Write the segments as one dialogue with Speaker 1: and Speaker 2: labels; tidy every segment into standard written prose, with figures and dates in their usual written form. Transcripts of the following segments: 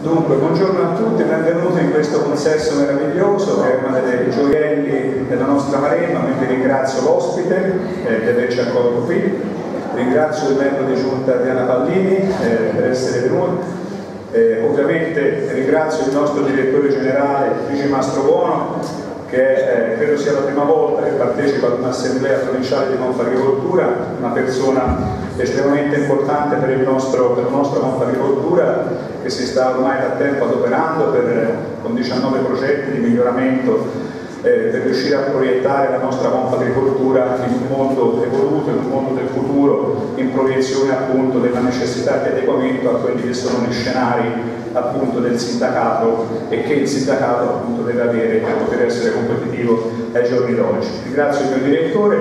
Speaker 1: Dunque, buongiorno a tutti, benvenuti in questo consesso meraviglioso che è una delle gioielli della nostra Maremma. Quindi ringrazio l'ospite di averci accolto qui, ringrazio il membro di giunta Diana Pallini per essere venuti, ovviamente ringrazio il nostro direttore generale Luigi Mastrobuono, che credo sia la prima volta che partecipa ad un'assemblea provinciale di Confagricoltura, una persona estremamente importante per la nostra Confagricoltura, che si sta ormai da tempo adoperando con 19 progetti di miglioramento per riuscire a proiettare la nostra Confagricoltura in un mondo evoluto, in un mondo del futuro, in proiezione appunto della necessità di adeguamento a quelli che sono gli scenari appunto del sindacato e che il sindacato appunto deve avere per poter essere competitivo ai giorni d'oggi. Ringrazio il mio direttore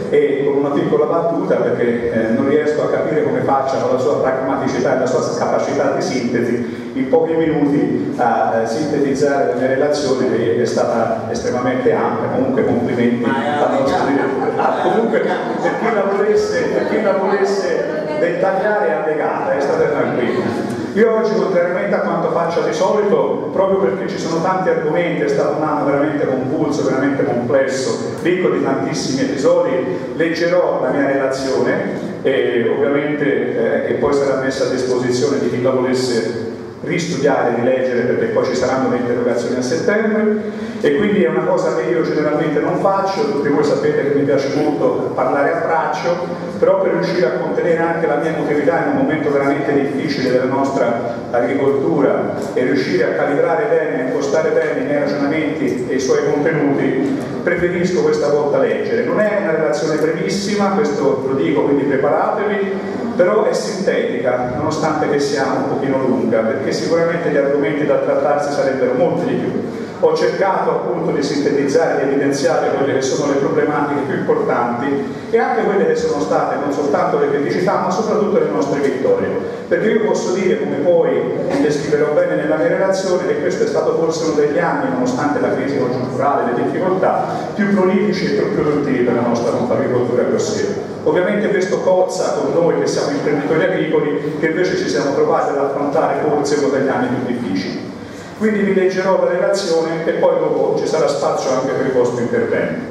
Speaker 1: e con una piccola battuta, perché non riesco a capire come faccia con la sua pragmaticità e la sua capacità di sintesi in pochi minuti a sintetizzare la mia relazione, che è stata estremamente ampia. Comunque complimenti al nostro direttore. Comunque per chi la volesse dettagliare e allegata è stata tranquilla. Io oggi, contrariamente a quanto faccio di solito, proprio perché ci sono tanti argomenti, è stato un anno veramente convulso, veramente complesso, ricco di tantissimi episodi, leggerò la mia relazione e ovviamente che poi sarà messa a disposizione di chi la volesse ristudiare, rileggere, perché poi ci saranno le interrogazioni a settembre, e quindi è una cosa che io generalmente non faccio. Tutti voi sapete che mi piace molto parlare a braccio, però per riuscire a contenere anche la mia emotività in un momento veramente difficile della nostra agricoltura e riuscire a calibrare bene, a impostare bene i miei ragionamenti e i suoi contenuti, preferisco questa volta leggere. Non è una relazione brevissima, questo lo dico, quindi preparatevi, però è sintetica, nonostante che sia un pochino lunga, perché sicuramente gli argomenti da trattarsi sarebbero molti di più. Ho cercato appunto di sintetizzare, di evidenziare quelle che sono le problematiche più importanti e anche quelle che sono state non soltanto le criticità, ma soprattutto le nostre vittorie. Perché io posso dire, come poi descriverò bene nella mia relazione, che questo è stato forse uno degli anni, nonostante la crisi congiunturale, le difficoltà, più prolifici e più produttivi per la nostra Confagricoltura Grosseto. Ovviamente questo cozza con noi che siamo imprenditori agricoli, che invece ci siamo trovati ad affrontare forse uno degli anni più difficili. Quindi vi leggerò la relazione e poi dopo ci sarà spazio anche per i vostri interventi.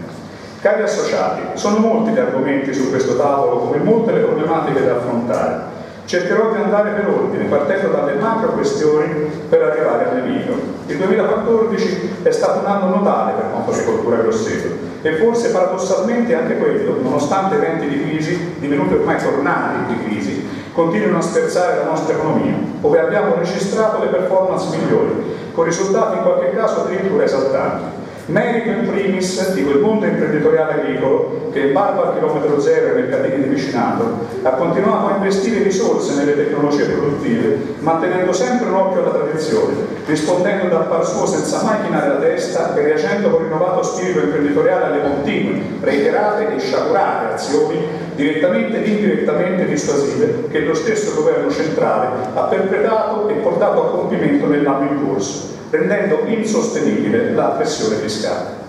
Speaker 1: Cari associati, sono molti gli argomenti su questo tavolo, come molte le problematiche da affrontare. Cercherò di andare per ordine, partendo dalle macro questioni per arrivare alle micro. Il 2014 è stato un anno notale per Confagricoltura Grosseto e forse paradossalmente anche quello, nonostante eventi di crisi, divenuti ormai tornati di crisi, continuano a spezzare la nostra economia, dove abbiamo registrato le performance migliori, con risultati in qualche caso addirittura esaltanti. Merito in primis di quel mondo imprenditoriale agricolo che, in barba al chilometro zero e mercatini di vicinato, ha continuato a investire risorse nelle tecnologie produttive, mantenendo sempre un occhio alla tradizione, rispondendo dal par suo senza mai chinare la testa e reagendo con rinnovato spirito imprenditoriale alle continue, reiterate e sciagurate azioni direttamente ed indirettamente dissuasive che lo stesso governo centrale ha perpetrato e portato a compimento nell'anno in corso, rendendo insostenibile la pressione fiscale.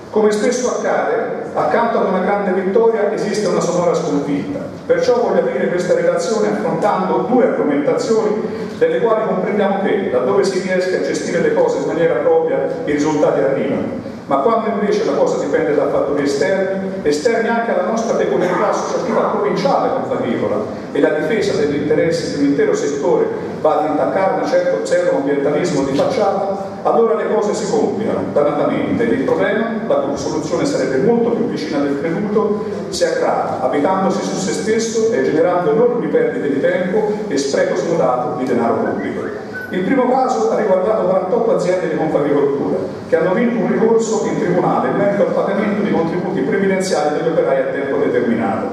Speaker 1: Come spesso accade, accanto ad una grande vittoria esiste una sonora sconfitta. Perciò voglio aprire questa relazione affrontando due argomentazioni delle quali comprendiamo che, laddove si riesca a gestire le cose in maniera propria, i risultati arrivano. Ma quando invece la cosa dipende da fattori esterni anche alla nostra peculiarità associativa provinciale confagricola, e la difesa degli interessi di un intero settore va ad intaccare un certo pseudo-ambientalismo di facciata, allora le cose si complicano dannatamente e il problema, la cui soluzione sarebbe molto più vicina del creduto, si aggrava, abitandosi su se stesso e generando enormi perdite di tempo e spreco smodato di denaro pubblico. Il primo caso ha riguardato 48 aziende di Confagricoltura che hanno vinto un ricorso in tribunale in merito al pagamento di contributi previdenziali degli operai a tempo determinato,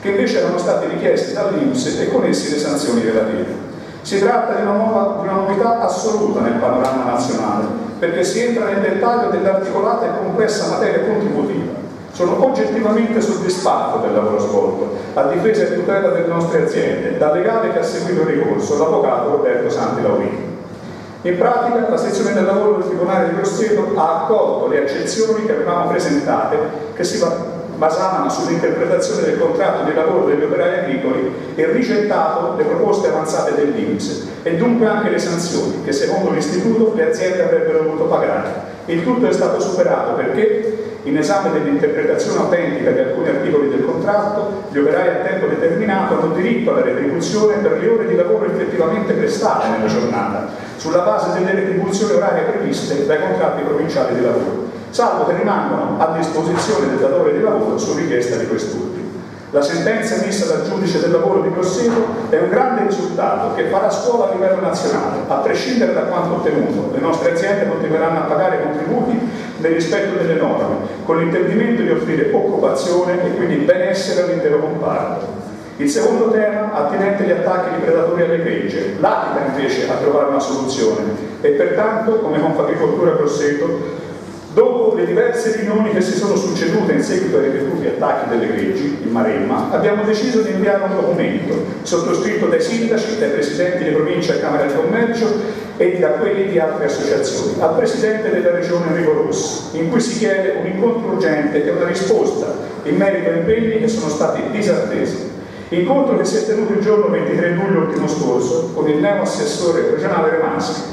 Speaker 1: che invece erano stati richiesti dall'INPS e con essi le sanzioni relative. Si tratta di una novità assoluta nel panorama nazionale, perché si entra nel dettaglio dell'articolata e complessa materia contributiva. Sono oggettivamente soddisfatto del lavoro svolto, a difesa e tutela delle nostre aziende, dal legale che ha seguito il ricorso, l'avvocato Roberto Santi Laurini. In pratica, la sezione del lavoro del Tribunale di Grosseto ha accolto le eccezioni che avevamo presentate, che si basavano sull'interpretazione del contratto di lavoro degli operai agricoli e rigettato le proposte avanzate dell'INPS e dunque anche le sanzioni che secondo l'istituto le aziende avrebbero dovuto pagare. Il tutto è stato superato perché in esame dell'interpretazione autentica di alcuni articoli del contratto, gli operai a tempo determinato hanno diritto alla retribuzione per le ore di lavoro effettivamente prestate nella giornata, sulla base delle retribuzioni orarie previste dai contratti provinciali di lavoro, salvo che rimangano a disposizione del datore di lavoro su richiesta di quest'ultimo. La sentenza emessa dal giudice del lavoro di Grosseto è un grande risultato che farà scuola a livello nazionale. A prescindere da quanto ottenuto, le nostre aziende continueranno a pagare contributi nel rispetto delle norme, con l'intendimento di offrire occupazione e quindi benessere all'intero comparto. Il secondo tema, attinente agli attacchi di predatori alle gregge, latita invece a trovare una soluzione e pertanto, come Confagricoltura Grosseto, dopo le diverse riunioni che si sono succedute in seguito ai ripetuti attacchi delle greggi in Maremma, abbiamo deciso di inviare un documento sottoscritto dai sindaci, dai presidenti di provincia e Camera di Commercio e da quelli di altre associazioni, al Presidente della Regione Enrico Rossi, in cui si chiede un incontro urgente e una risposta in merito a impegni che sono stati disattesi. Incontro che si è tenuto il giorno 23 luglio ultimo scorso con il neo assessore regionale Remaschi.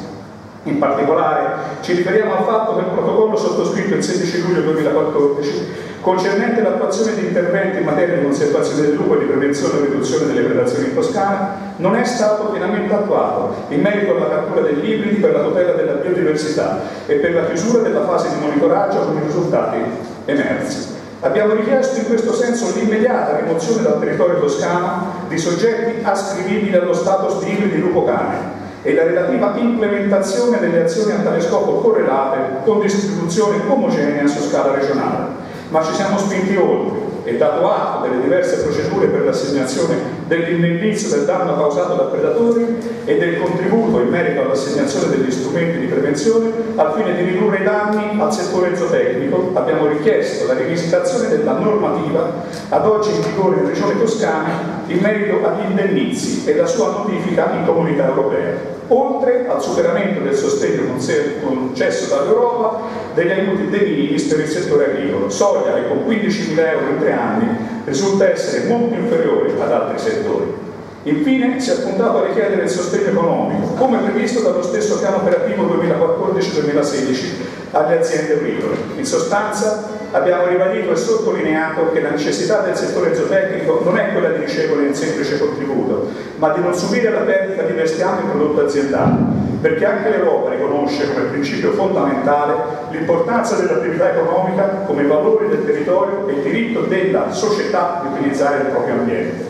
Speaker 1: In particolare ci riferiamo al fatto che il protocollo sottoscritto il 16 luglio 2014 concernente l'attuazione di interventi in materia di conservazione del lupo e di prevenzione e riduzione delle predazioni in Toscana non è stato pienamente attuato in merito alla cattura degli ibridi per la tutela della biodiversità e per la chiusura della fase di monitoraggio con i risultati emersi. Abbiamo richiesto in questo senso l'immediata rimozione dal territorio toscano di soggetti ascrivibili allo status di ibridi lupo-cane e la relativa implementazione delle azioni a tale scopo correlate con distribuzione omogenea su scala regionale. Ma ci siamo spinti oltre e dato atto delle diverse procedure per l'assegnazione dell'indennizzo del danno causato da predatori e del contributo in merito all'assegnazione degli strumenti di prevenzione al fine di ridurre i danni al settore zootecnico, abbiamo richiesto la rivisitazione della normativa ad oggi in vigore in Regione Toscana in merito agli indennizi e la sua notifica in Comunità Europea, oltre al superamento del sostegno concesso dall'Europa degli aiuti de minimis per il settore agricolo, soglia che con 15.000 euro in 3 anni risulta essere molto inferiore ad altri settori. Infine si è puntato a richiedere il sostegno economico, come previsto dallo stesso piano operativo 2014-2016 alle aziende agricole. In sostanza abbiamo ribadito e sottolineato che la necessità del settore zootecnico non è quella di ricevere un semplice contributo, ma di non subire la perdita di bestiame in prodotto aziendale, perché anche l'Europa riconosce come principio fondamentale l'importanza dell'attività economica come valore del territorio e il diritto della società di utilizzare il proprio ambiente.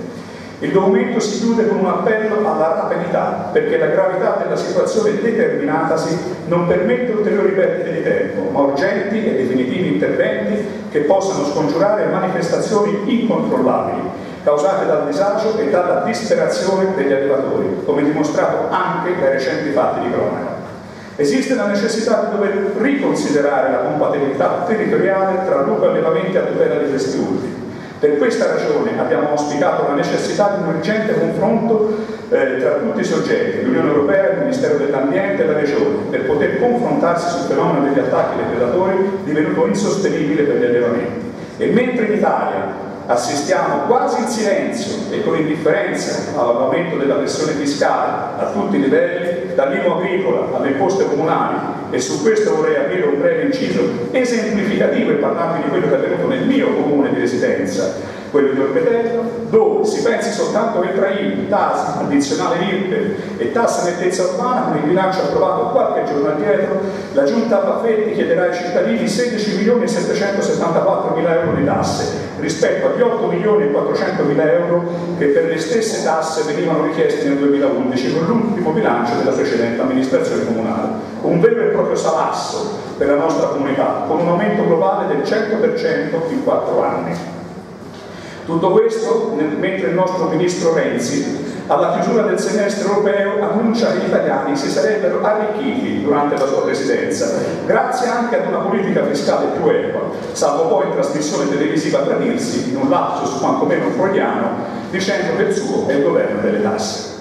Speaker 1: Il documento si chiude con un appello alla rapidità, perché la gravità della situazione determinatasi non permette ulteriori perdite di tempo, ma urgenti e definitivi interventi che possano scongiurare manifestazioni incontrollabili, causate dal disagio e dalla disperazione degli allevatori, come dimostrato anche dai recenti fatti di cronaca. Esiste la necessità di dover riconsiderare la compatibilità territoriale tra lupo e allevamenti a tutela di questi ultimi. Per questa ragione abbiamo auspicato la necessità di un urgente confronto tra tutti i soggetti, l'Unione Europea, il Ministero dell'Ambiente e la Regione, per poter confrontarsi sul fenomeno degli attacchi dei predatori divenuto insostenibile per gli allevamenti. E mentre in Italia assistiamo quasi in silenzio e con indifferenza all'aumento della pressione fiscale a tutti i livelli, dall'IMU agricola alle imposte comunali, e su questo vorrei aprire un breve inciso esemplificativo e parlarvi di quello che è avvenuto nel mio comune di residenza, quello di Orbetello, dove si pensi soltanto che tra IVA, TASI, addizionale IRPEF e tassa nettezza urbana, con il bilancio approvato qualche giorno addietro, la Giunta Baffetti chiederà ai cittadini 16.774.000 euro di tasse, rispetto agli 8.400.000 euro che per le stesse tasse venivano richiesti nel 2011 con l'ultimo bilancio della precedente amministrazione comunale. Un vero e proprio salasso per la nostra comunità, con un aumento globale del 100% in 4 anni. Tutto questo mentre il nostro ministro Renzi, alla chiusura del semestre europeo, annuncia che gli italiani si sarebbero arricchiti durante la sua presidenza, grazie anche ad una politica fiscale più equa, salvo poi in trasmissione televisiva tradirsi in un lapsus quantomeno freudiano, dicendo che il suo è il governo delle tasse.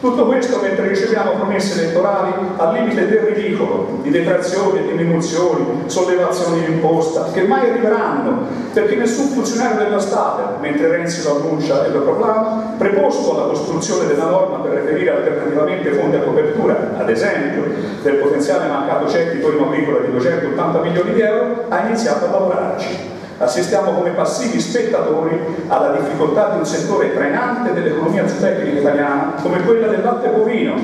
Speaker 1: Tutto questo mentre riceviamo promesse elettorali al limite del ridicolo, di detrazioni e diminuzioni, sollevazioni di imposta, che mai arriveranno, perché nessun funzionario dello Stato, mentre Renzi lo annuncia e lo proclama, preposto alla costruzione della norma per reperire alternativamente fondi a copertura, ad esempio, del potenziale mancato gettito agricolo di 280 milioni di euro, ha iniziato a lavorarci. Assistiamo come passivi spettatori alla difficoltà di un settore trainante dell'economia zootecnica italiana come quella del latte bovino,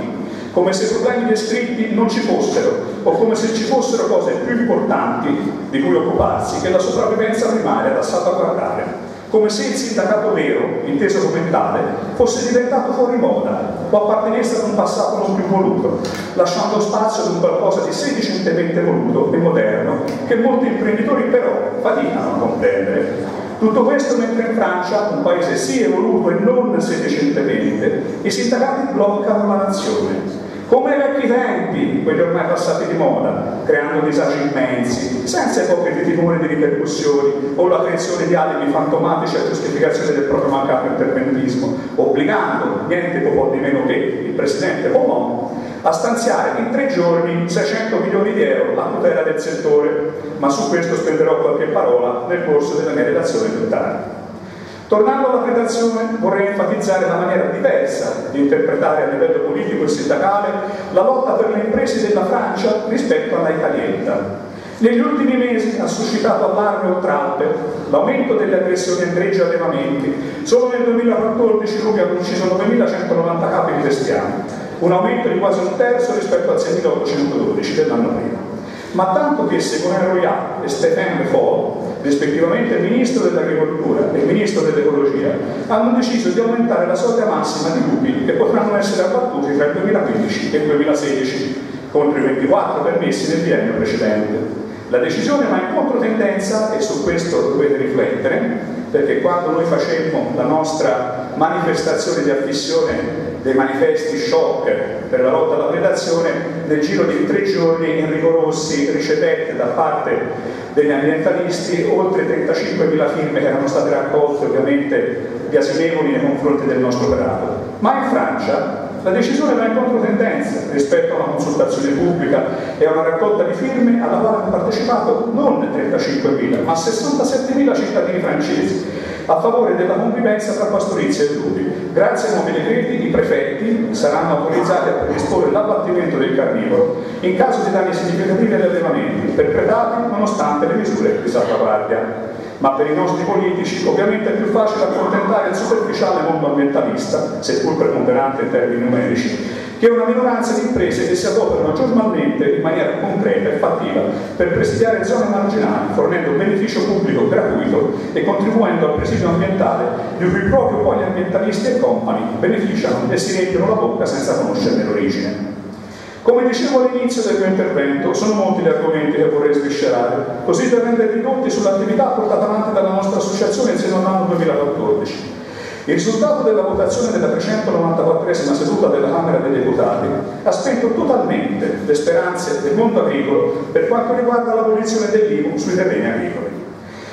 Speaker 1: come se i problemi descritti non ci fossero o come se ci fossero cose più importanti di cui occuparsi che la sopravvivenza primaria da salvaguardare, come se il sindacato vero, inteso come tale, fosse diventato fuori moda o appartenesse ad un passato non più voluto, lasciando spazio ad un qualcosa di sedicentemente voluto e moderno che molti imprenditori però faticano a comprendere. Tutto questo mentre in Francia, un paese sì evoluto e non sedicentemente, i sindacati bloccano la nazione. Come ai vecchi tempi, quelli ormai passati di moda, creando disagi immensi, senza ipocriti timori di ripercussioni o la creazione di alibi fantomatici a giustificazione del proprio mancato interventismo, obbligando niente po' di meno che il Presidente Colonna a stanziare in 3 giorni 600 milioni di euro a tutela del settore, ma su questo spenderò qualche parola nel corso della mia relazione più tardi. Tornando alla predazione, vorrei enfatizzare la maniera diversa di interpretare a livello politico e sindacale la lotta per le imprese della Francia rispetto alla italietta. Negli ultimi mesi ha suscitato allarme oltralpe l'aumento delle aggressioni a greggi e allevamenti. Solo nel 2014 lui ha ucciso 9.190 capi di bestiame, un aumento di quasi un terzo rispetto al 6.812 dell'anno prima. Ma tanto che Ségolène Royal e Stéphane Le Foll, rispettivamente Ministro dell'Agricoltura e Ministro dell'Ecologia, hanno deciso di aumentare la soglia massima di lupi che potranno essere abbattuti tra il 2015 e il 2016, contro i 24 permessi nel biennio precedente. La decisione va in controtendenza, e su questo dovete riflettere, perché quando noi facemmo la nostra manifestazione di affissione dei manifesti shock per la lotta alla predazione, nel giro di 3 giorni Enrico Rossi ricevette da parte degli ambientalisti oltre 35.000 firme che erano state raccolte, ovviamente biasimevoli nei confronti del nostro operato. Ma in Francia la decisione va in controtendenza rispetto a una consultazione pubblica e a una raccolta di firme alla quale hanno partecipato non 35.000 ma 67.000 cittadini francesi a favore della convivenza tra pastorizia e lupi. Grazie ai nuovi decreti i prefetti saranno autorizzati a predisporre l'abbattimento del carnivoro in caso di danni significativi agli allevamenti perpetrati nonostante le misure di salvaguardia. Ma per i nostri politici ovviamente è più facile accontentare il superficiale mondo ambientalista, seppur preponderante in termini numerici, che una minoranza di imprese che si adoperano giornalmente in maniera concreta e fattiva per presidiare zone marginali, fornendo beneficio pubblico gratuito e contribuendo al presidio ambientale di cui proprio poi gli ambientalisti e compagni beneficiano e si riempiono la bocca senza conoscerne l'origine. Come dicevo all'inizio del mio intervento, sono molti gli argomenti che vorrei sviscerare, così da rendere ridotti sull'attività portata avanti dalla nostra associazione in seno all'anno 2014. Il risultato della votazione della 394esima seduta della Camera dei Deputati ha spento totalmente le speranze del mondo agricolo per quanto riguarda l'abolizione dell'IMU sui terreni agricoli.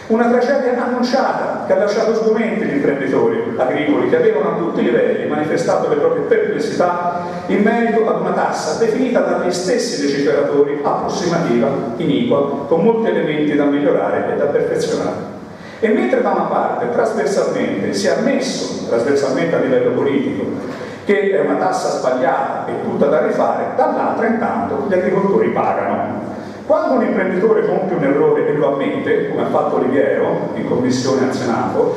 Speaker 1: Una tragedia annunciata che ha lasciato sgomenti gli imprenditori agricoli che avevano a tutti i livelli manifestato le proprie perplessità in merito ad una tassa definita dagli stessi legiferatori approssimativa, iniqua, con molti elementi da migliorare e da perfezionare. E mentre da una parte trasversalmente si è ammesso, trasversalmente a livello politico, che è una tassa sbagliata e tutta da rifare, dall'altra intanto gli agricoltori pagano. Quando un imprenditore compie un errore e lo ammette, come ha fatto Oliviero in commissione al Senato,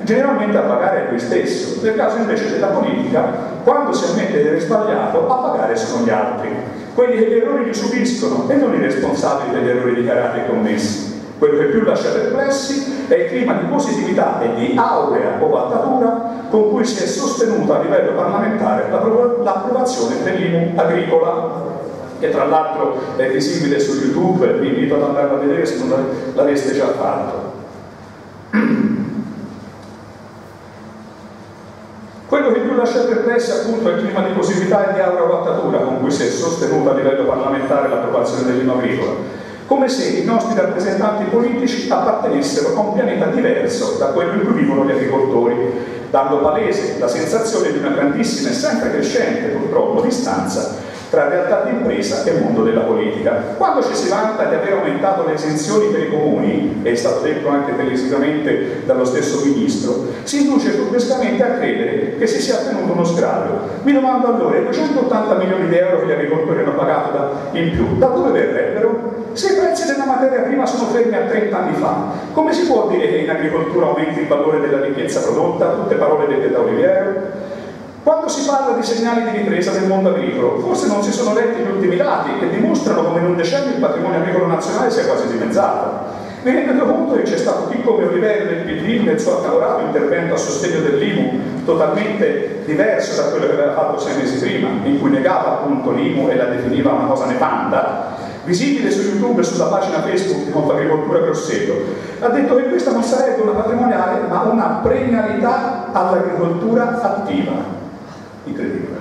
Speaker 1: generalmente a pagare è lui stesso. Nel caso invece della politica, quando si ammette di aver sbagliato, a pagare sono gli altri, quelli che gli errori li subiscono e non i responsabili degli errori dichiarati e commessi. Quello che più lascia perplessi è il clima di positività e di aurea ovattatura con cui si è sostenuta a livello parlamentare l'approvazione dell'IMU agricola, che tra l'altro è visibile su YouTube, vi invito ad andare a vedere se non l'aveste già fatto. Quello che più lascia perplessi appunto è il clima di positività e di aurea ovattatura con cui si è sostenuta a livello parlamentare l'approvazione dell'IMU agricola, come se i nostri rappresentanti politici appartenessero a un pianeta diverso da quello in cui vivono gli agricoltori, dando palese la sensazione di una grandissima e sempre crescente, purtroppo, distanza tra realtà di impresa e mondo della politica. Quando ci si vanta di aver aumentato le esenzioni per i comuni, è stato detto anche televisivamente dallo stesso Ministro, si induce furbescamente a credere che si sia ottenuto uno sgravio. Mi domando allora, i 280 milioni di euro che gli agricoltori hanno pagato in più, da dove verrebbero? Se i prezzi della materia prima sono fermi a 30 anni fa, come si può dire che in agricoltura aumenti il valore della ricchezza prodotta? Tutte parole dette da Oliviero. Quando si parla di segnali di ripresa del mondo agricolo, forse non si sono letti gli ultimi dati che dimostrano come in un decennio il patrimonio agricolo nazionale sia quasi dimezzato. Vi rendete conto che c'è stato chi come Vivarelli del PD nel suo accalorato intervento a sostegno dell'IMU, totalmente diverso da quello che aveva fatto 6 mesi prima, in cui negava appunto l'IMU e la definiva una cosa nefanda, visibile su YouTube e sulla pagina Facebook di Confagricoltura Grosseto, ha detto che questa non sarebbe una patrimoniale ma una premialità all'agricoltura attiva. Incredibile.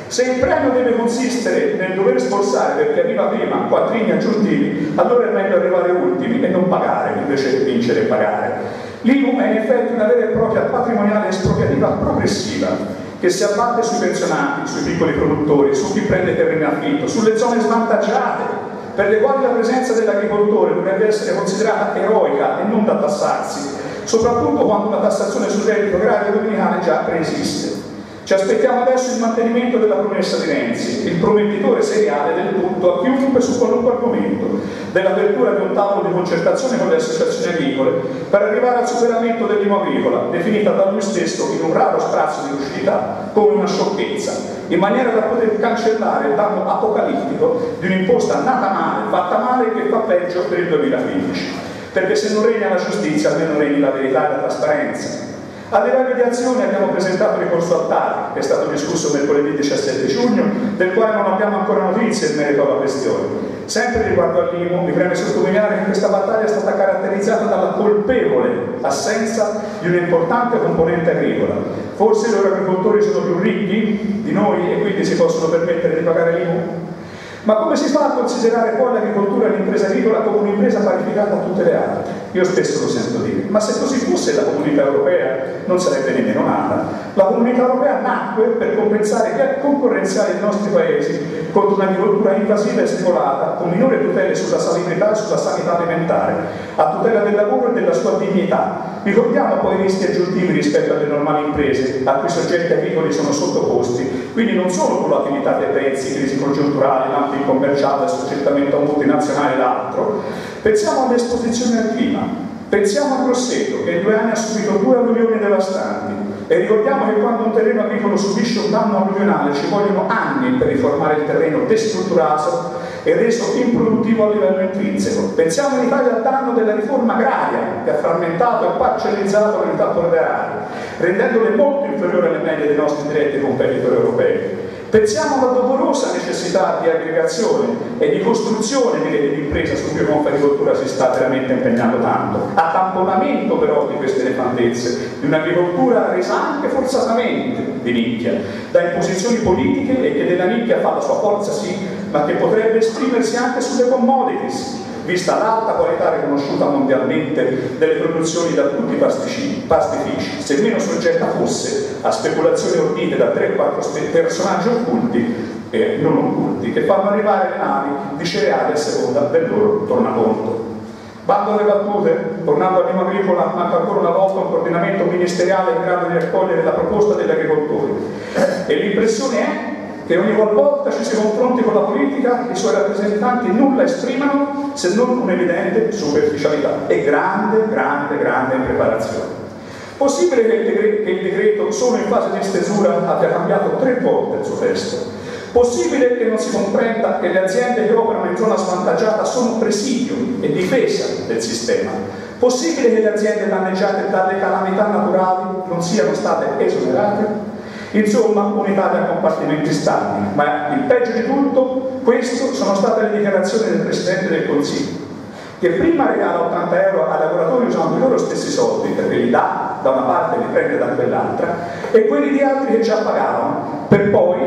Speaker 1: Se il premio deve consistere nel dover sborsare perché arriva prima quattrini aggiuntivi, allora è meglio arrivare ultimi e non pagare invece di vincere e pagare. L'IMU è in effetti una vera e propria patrimoniale espropriativa progressiva che si abbatte sui pensionati, sui piccoli produttori, su chi prende terreni in affitto, sulle zone svantaggiate, per le quali la presenza dell'agricoltore dovrebbe essere considerata eroica e non da tassarsi, soprattutto quando una tassazione sul reddito agrario dominicale già preesiste. Ci aspettiamo adesso il mantenimento della promessa di Renzi, il promettitore seriale del tutto a chiunque su qualunque argomento, dell'apertura di un tavolo di concertazione con le associazioni agricole per arrivare al superamento dell'IMU agricola, definita da lui stesso in un raro sprazzo di lucidità come una sciocchezza, in maniera da poter cancellare il danno apocalittico di un'imposta nata male, fatta male e che fa peggio per il 2015. Perché se non regna la giustizia, almeno regni la verità e la trasparenza. A livello di azione abbiamo presentato il ricorso al TAR, che è stato discusso mercoledì 17 giugno, del quale non abbiamo ancora notizie in merito alla questione. Sempre riguardo all'IMU, mi preme sottolineare che questa battaglia è stata caratterizzata dalla colpevole assenza di un'importante componente agricola. Forse i loro agricoltori sono più ricchi di noi e quindi si possono permettere di pagare l'IMU? Ma come si fa a considerare poi l'agricoltura e l'impresa agricola come un'impresa parificata a tutte le altre? Io spesso lo sento dire, ma se così fosse la comunità europea non sarebbe nemmeno nata. La comunità europea nacque per compensare i gap concorrenziali dei nostri paesi contro un'agricoltura invasiva e stimolata, con minore tutele sulla salubrità e sulla sanità alimentare, a tutela del lavoro e della sua dignità. Ricordiamo poi i rischi aggiuntivi rispetto alle normali imprese a cui i soggetti agricoli sono sottoposti, quindi non solo volatilità dei prezzi, crisi congiunturali, dumping commerciale, assoggettamento a multinazionali ed altro. Pensiamo alle esposizioni al clima, pensiamo a Grosseto che in 2 anni ha subito 2 alluvioni devastanti e ricordiamo che quando un terreno agricolo subisce un danno alluvionale ci vogliono anni per riformare il terreno destrutturato e reso improduttivo a livello intrinseco. Pensiamo in Italia al danno della riforma agraria che ha frammentato e parcellizzato le unità polverari, rendendole molto inferiori alle medie dei nostri diretti competitor europei. Pensiamo alla dolorosa necessità di aggregazione e di costruzione di reti di impresa su cui Confagricoltura si sta veramente impegnando tanto, a tamponamento però di queste nefandezze, di un'agricoltura resa anche forzatamente di nicchia, da imposizioni politiche e che della nicchia fa la sua forza sì, ma che potrebbe esprimersi anche sulle commodities, vista l'alta qualità riconosciuta mondialmente delle produzioni da tutti i pastifici, se meno soggetta fosse a speculazioni ordite da 3-4 personaggi occulti e non occulti, che fanno arrivare le navi di cereali a seconda del loro tornaconto. Bando alle battute, tornando all'IMU agricola, manca ancora una volta un coordinamento ministeriale in grado di raccogliere la proposta degli agricoltori. E l'impressione è che ogni volta ci si confronti con la politica, i suoi rappresentanti nulla esprimano se non un'evidente superficialità e grande impreparazione. Possibile che il decreto, solo in fase di stesura, abbia cambiato 3 volte il suo testo? Possibile che non si comprenda che le aziende che operano in zona svantaggiata sono presidio e difesa del sistema? Possibile che le aziende danneggiate dalle calamità naturali non siano state esonerate? Insomma, un'Italia a compartimenti stagni, ma il peggio di tutto, questo sono state le dichiarazioni del Presidente del Consiglio, che prima regala 80 euro ai lavoratori usando i loro stessi soldi, perché li dà da una parte e li prende da quell'altra, e quelli di altri che già pagavano, per poi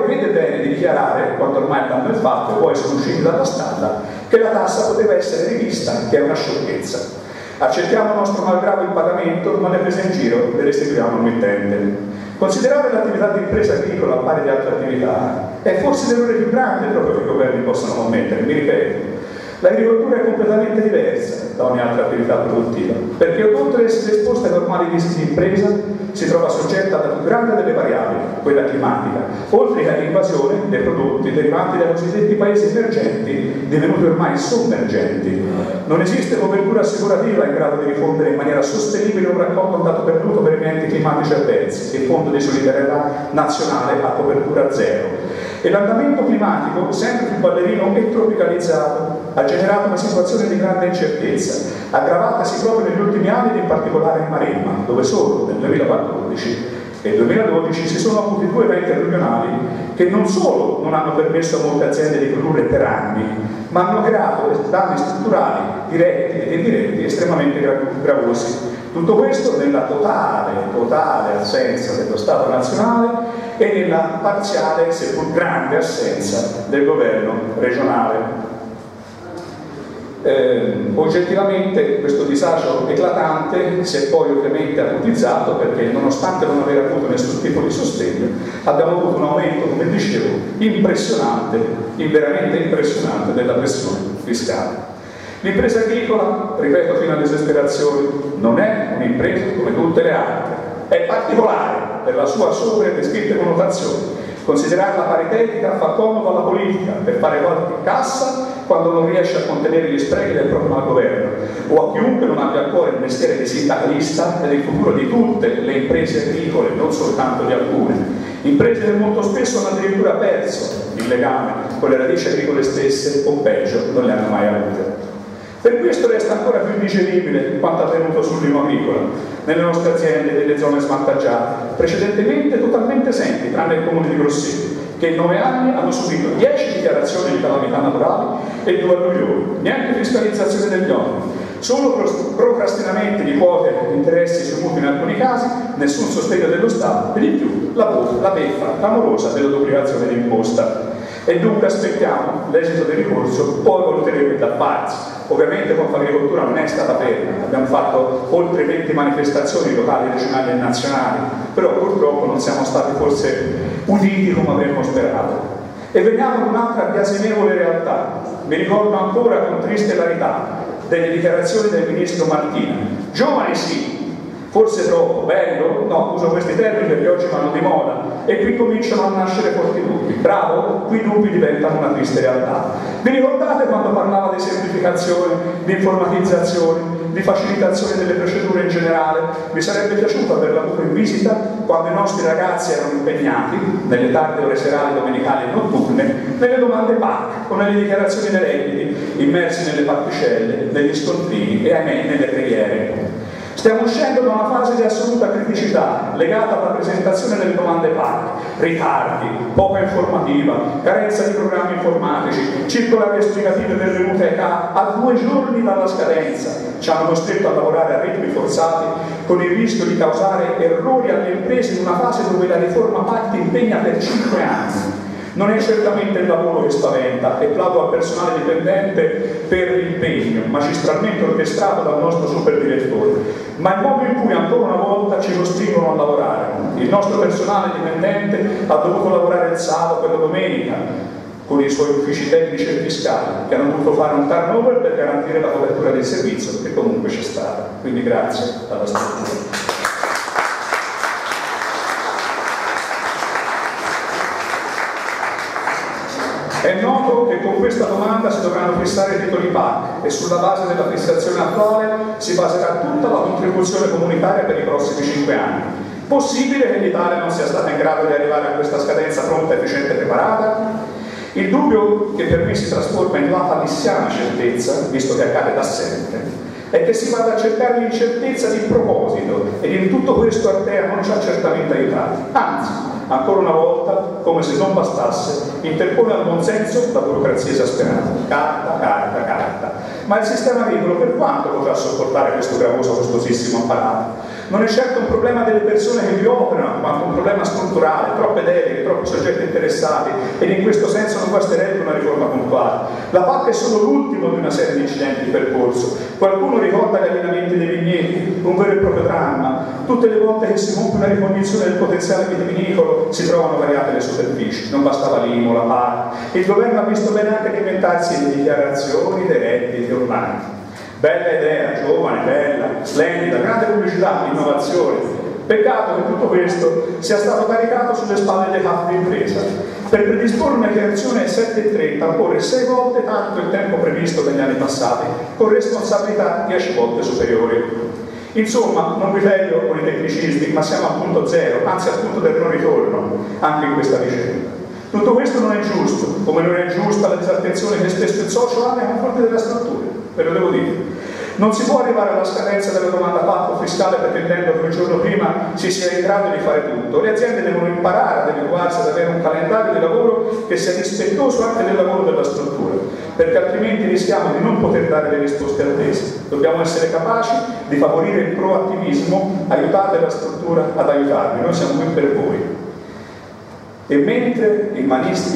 Speaker 1: vede bene di dichiarare, quando ormai il danno è fatto e poi sono usciti dalla stalla, che la tassa poteva essere rivista, che è una sciocchezza. Accettiamo nostro malgrado il pagamento, non è presa in giro, le restituiamo al mittente. Considerare l'attività di impresa agricola a pari di altre attività è forse l'errore più grande proprio che i governi possano commettere, mi ripeto. L'agricoltura è completamente diversa da ogni altra attività produttiva, perché oltre ad essere esposta ai normali rischi di impresa, si trova soggetta alla più grande delle variabili, quella climatica, oltre che all'invasione dei prodotti derivanti dai cosiddetti paesi emergenti, divenuti ormai sommergenti. Non esiste copertura assicurativa in grado di rifondere in maniera sostenibile un raccolto andato perduto per eventi climatici avversi, e il Fondo di solidarietà nazionale ha copertura zero. E l'andamento climatico, sempre più ballerino e tropicalizzato, ha generato una situazione di grande incertezza, aggravatasi proprio negli ultimi anni ed in particolare in Maremma, dove solo nel 2014 e 2012 si sono avuti 2 eventi alluvionali che non solo non hanno permesso a molte aziende di produrre per anni, ma hanno creato danni strutturali diretti ed indiretti estremamente gravosi. Tutto questo nella totale assenza dello Stato nazionale e nella parziale, seppur grande, assenza del governo regionale. Oggettivamente questo disagio eclatante si è poi ovviamente acutizzato perché, nonostante non aver avuto nessun tipo di sostegno, abbiamo avuto un aumento, come dicevo, impressionante, veramente impressionante, della pressione fiscale. L'impresa agricola, ripeto fino all'esasperazione, non è un'impresa come tutte le altre, è particolare per la sua sopra descritte connotazioni. Considerarla paritetica fa comodo alla politica per fare qualche cassa quando non riesce a contenere gli sprechi del proprio malgoverno, o a chiunque non abbia a cuore il mestiere di sindacalista ed il futuro di tutte le imprese agricole, non soltanto di alcune. Imprese che molto spesso hanno addirittura perso il legame con le radici agricole stesse, o peggio, non le hanno mai avute. Per questo resta ancora più indigeribile quanto avvenuto sull'IMU agricolo nelle nostre aziende delle zone svantaggiate, precedentemente totalmente esenti, tranne il comune di Grosseto, che in 9 anni hanno subito 10 dichiarazioni di calamità naturali e 2 alluvioni, niente fiscalizzazione degli oneri, solo procrastinamenti di quote di interessi sui mutui in alcuni casi, nessun sostegno dello Stato e di più la beffa clamorosa della duplicazione di imposta. E dunque aspettiamo l'esito del ricorso, poi ulteriori da farsi. Ovviamente Confagricoltura non è stata ferma, abbiamo fatto oltre 20 manifestazioni locali, regionali e nazionali, però purtroppo non siamo stati forse uditi come avremmo sperato. E veniamo ad un'altra biasimevole realtà. Mi ricordo ancora con triste hilarità delle dichiarazioni del ministro Martina. Giovani sì, forse troppo, bello? No, uso questi termini perché oggi vanno di moda e qui cominciano a nascere forti dubbi. Bravo, qui i dubbi diventano una triste realtà. Vi ricordate quando parlava di semplificazione, di informatizzazione, di facilitazione delle procedure in generale? Mi sarebbe piaciuto averla avuto in visita quando i nostri ragazzi erano impegnati, nelle tarde ore serali, domenicali e notturne, nelle domande PAC o nelle dichiarazioni dei redditi, immersi nelle particelle, negli scontrini e, ahimè, nelle preghiere. Stiamo uscendo da una fase di assoluta criticità legata alla presentazione delle domande PAC, ritardi, poca informativa, carenza di programmi informatici, circolari esplicative pervenute a 2 giorni dalla scadenza, ci hanno costretto a lavorare a ritmi forzati con il rischio di causare errori alle imprese in una fase dove la riforma PAC impegna per 5 anni. Non è certamente il lavoro che spaventa, e plaudo al personale dipendente per l'impegno magistralmente orchestrato dal nostro superdirettore, ma il modo in cui ancora una volta ci costringono a lavorare. Il nostro personale dipendente ha dovuto lavorare il sabato e la domenica con i suoi uffici tecnici e fiscali, che hanno dovuto fare un turnover per garantire la copertura del servizio, che comunque c'è stata. Quindi grazie alla struttura. È noto che con questa domanda si dovranno fissare i titoli PAC e sulla base della fissazione attuale si baserà tutta la contribuzione comunitaria per i prossimi 5 anni. Possibile che l'Italia non sia stata in grado di arrivare a questa scadenza pronta, efficiente e preparata? Il dubbio che per me si trasforma in lapalissiana certezza, visto che accade da sempre, è che si vada a cercare l'incertezza di proposito e in tutto questo Artea non ci ha certamente aiutati. Anzi, ancora una volta, come se non bastasse, interpone al buonsenso la burocrazia esasperata. Carta. Ma il sistema agricolo per quanto potrà sopportare questo gravoso, costosissimo apparato? Non è certo un problema delle persone che vi operano, quanto un problema strutturale, troppe deleghe, troppi soggetti interessati, ed in questo senso non basterebbe una riforma puntuale. La PAC è solo l'ultimo di una serie di incidenti di percorso. Qualcuno ricorda gli allenamenti dei vigneti, un vero e proprio dramma. Tutte le volte che si compie una ricognizione del potenziale vitivinicolo si trovano variate le superfici. Non bastava l'IMU, la PAC. Il governo ha visto bene anche di inventarsi le dichiarazioni dei redditi urbani. Bella idea, giovane, bella, splendida, grande pubblicità, innovazione. Peccato che tutto questo sia stato caricato sulle spalle dei capi di impresa. Per predisporre una dichiarazione 7,30 occorre 6 volte tanto il tempo previsto negli anni passati, con responsabilità 10 volte superiori. Insomma, non vi vedo con i tecnicismi, ma siamo al punto zero, anzi al punto del non ritorno, anche in questa vicenda. Tutto questo non è giusto, come non è giusta la disattenzione che spesso il socio ha nei confronti della struttura, ve lo devo dire. Non si può arrivare alla scadenza della domanda PAC fiscale pretendendo che il giorno prima si sia in grado di fare tutto. Le aziende devono imparare ad adeguarsi ad avere un calendario di lavoro che sia rispettoso anche del lavoro della struttura, perché altrimenti rischiamo di non poter dare le risposte attese. Dobbiamo essere capaci di favorire il proattivismo, aiutate la struttura ad aiutarvi, noi siamo qui per voi. E mentre il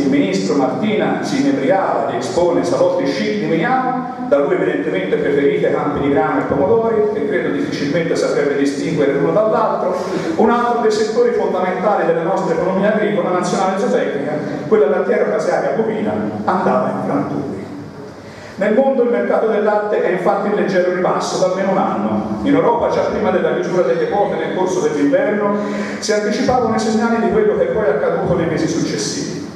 Speaker 1: ministro Martina si inebriava e espone salotti chic di Milano, da lui evidentemente preferite campi di grano e pomodori, che credo difficilmente saprebbe distinguere l'uno dall'altro, un altro dei settori fondamentali della nostra economia agricola nazionale e zootecnica, quella lattiero-casearia bovina, andava in frantumi. Nel mondo il mercato del latte è infatti in leggero ribasso da almeno un anno. In Europa, già prima della chiusura delle quote nel corso dell'inverno, si anticipavano i segnali di quello che poi è accaduto nei mesi successivi.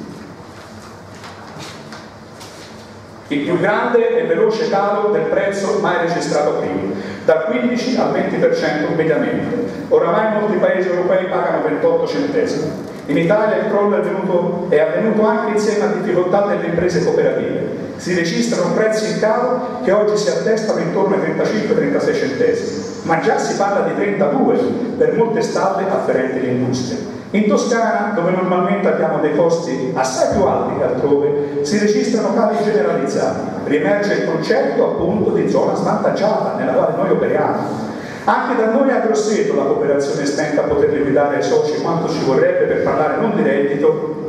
Speaker 1: Il più grande e veloce calo del prezzo mai registrato prima, dal 15 al 20% mediamente. Oramai molti paesi europei pagano 28 centesimi. In Italia il crollo è avvenuto anche insieme a difficoltà delle imprese cooperative. Si registrano prezzi in calo che oggi si attestano intorno ai 35-36 centesimi, ma già si parla di 32 per molte stalle afferenti all'industria. In Toscana, dove normalmente abbiamo dei costi assai più alti che altrove, si registrano cali generalizzati. Riemerge il concetto appunto di zona svantaggiata nella quale noi operiamo. Anche da noi a Grosseto la cooperazione stenta a poter liquidare ai soci quanto ci vorrebbe per parlare non di reddito,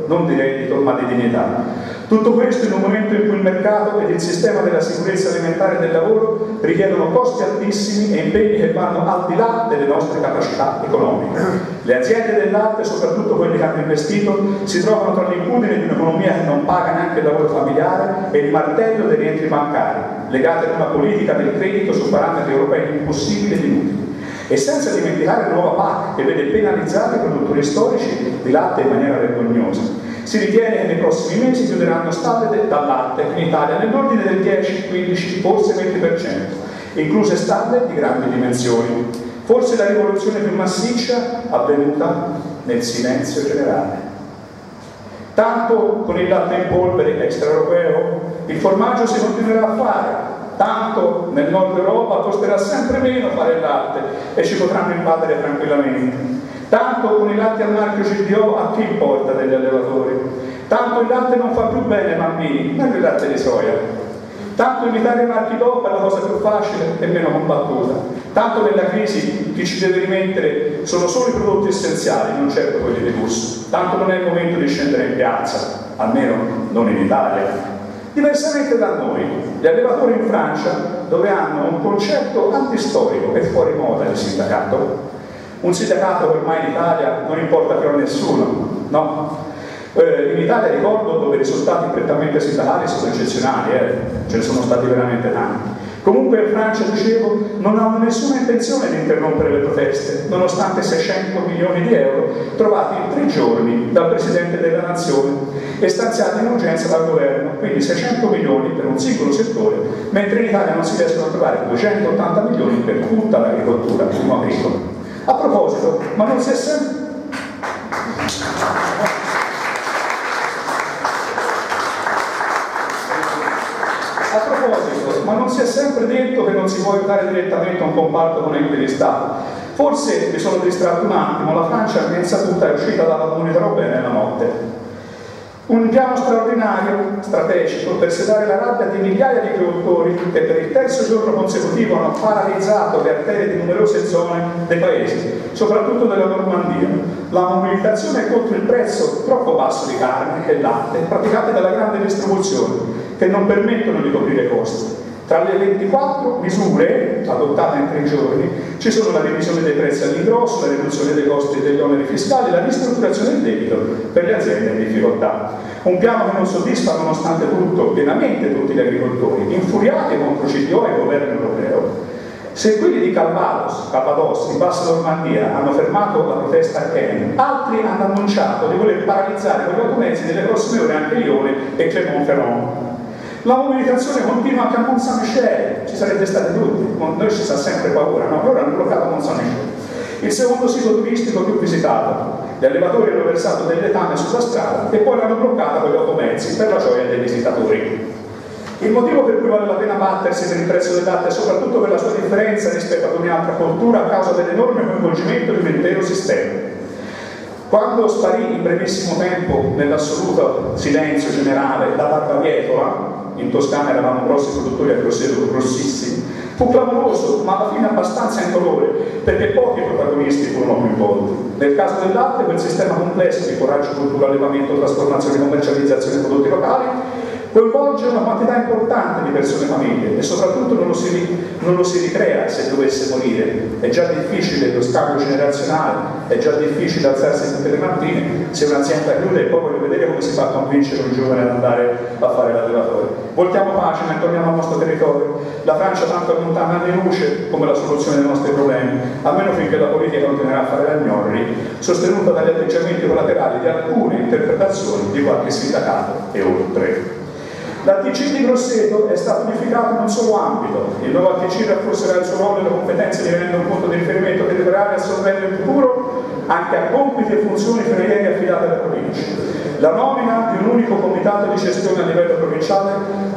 Speaker 1: ma di dignità. Tutto questo in un momento in cui il mercato ed il sistema della sicurezza alimentare e del lavoro richiedono costi altissimi e impegni che vanno al di là delle nostre capacità economiche. Le aziende del latte, soprattutto quelle che hanno investito, si trovano tra l'incudine di un'economia che non paga neanche il lavoro familiare e il martello dei rientri bancari, legati ad una politica del credito su parametri europei impossibili ed inutili. E senza dimenticare la nuova PAC che vede penalizzati i produttori storici di latte in maniera vergognosa. Si ritiene che nei prossimi mesi chiuderanno stalle dal latte in Italia nell'ordine del 10, 15, forse 20%, incluse stalle di grandi dimensioni. Forse la rivoluzione più massiccia avvenuta nel silenzio generale. Tanto con il latte in polvere extraeuropeo il formaggio si continuerà a fare, tanto nel nord Europa costerà sempre meno fare il latte e ci potranno invadere tranquillamente. Tanto con i latti al marchio CDO a chi importa degli allevatori? Tanto il latte non fa più bene ai bambini, meglio il latte di soia. Tanto imitare i marchi DOP è la cosa più facile e meno combattuta. Tanto nella crisi chi ci deve rimettere sono solo i prodotti essenziali, non certo quelli di lusso. Tanto non è il momento di scendere in piazza, almeno non in Italia. Diversamente da noi, gli allevatori in Francia, dove hanno un concetto antistorico e fuori moda il sindacato, un sindacato che ormai in Italia non importa più a nessuno, no? In Italia ricordo dove i risultati prettamente sindacali sono eccezionali, ce ne sono stati veramente tanti. Comunque in Francia, dicevo, non hanno nessuna intenzione di interrompere le proteste, nonostante 600 milioni di euro trovati in 3 giorni dal Presidente della Nazione e stanziati in urgenza dal governo, quindi 600 milioni per un singolo settore, mentre in Italia non si riescono a trovare 280 milioni per tutta l'agricoltura, primo agricolo. A proposito, ma non si è sempre... ma non si è sempre detto che non si può aiutare direttamente un comparto con aiuti di Stato. Forse mi sono distratto un attimo, la Francia è insaputa è uscita dalla Comunità Europea nella notte. Un piano straordinario, strategico, per sedare la rabbia di migliaia di agricoltori che per il terzo giorno consecutivo hanno paralizzato le arterie di numerose zone dei paesi, soprattutto della Normandia. La mobilitazione contro il prezzo troppo basso di carne e latte praticate dalla grande distribuzione, che non permettono di coprire i costi. Tra le 24 misure adottate in 3 giorni ci sono la revisione dei prezzi all'ingrosso, la riduzione dei costi e degli oneri fiscali, la ristrutturazione del debito per le aziende in difficoltà. Un piano che non soddisfa nonostante tutto pienamente tutti gli agricoltori, infuriati contro CDO e il governo europeo. Se quelli di Calvados, in Bassa Normandia, hanno fermato la protesta a Ken, altri hanno annunciato di voler paralizzare con gli automezzi nelle prossime ore anche Lione e Clermont-Ferrand. La mobilitazione continua anche a Mont Saint-Michel, ci sarete stati tutti, noi ci sta sempre paura, no? Loro hanno bloccato Mont Saint-Michel, il secondo sito turistico più visitato. Gli allevatori hanno versato del letame sulla strada e poi l'hanno bloccata con gli automezzi per la gioia dei visitatori. Il motivo per cui vale la pena battersi per il prezzo del latte è soprattutto per la sua differenza rispetto ad ogni altra coltura a causa dell'enorme coinvolgimento di un intero sistema. Quando sparì in brevissimo tempo, nell'assoluto silenzio generale, la barbabietola, in Toscana eravamo grossi produttori a Grosseto, grossissimi, fu clamoroso, ma alla fine abbastanza incolore, perché pochi protagonisti furono coinvolti. Nel caso del latte, quel sistema complesso di coraggio, cultura, allevamento, trasformazione, commercializzazione dei prodotti locali coinvolge una quantità importante di persone e famiglie e soprattutto non lo si ricrea se dovesse morire. È già difficile lo scambio generazionale, è già difficile alzarsi tutte le mattine se un'azienda chiude e poi voglio vedere come si fa a convincere un giovane ad andare a fare l'allevatore. Voltiamo pagina e torniamo al nostro territorio. La Francia tanto è lontana anni luce come la soluzione dei nostri problemi, almeno finché la politica continuerà a fare la gnorri, sostenuta dagli atteggiamenti collaterali di alcune interpretazioni di qualche sindacato e oltre. L'ATC di Grosseto è stato unificato in un solo ambito. Il nuovo ATC rafforzerà il suo ruolo e le competenze divenendo un punto di riferimento territoriale assorbendo in futuro anche a compiti e funzioni fino a ieri affidate alle province. La nomina di un unico comitato di gestione a livello provinciale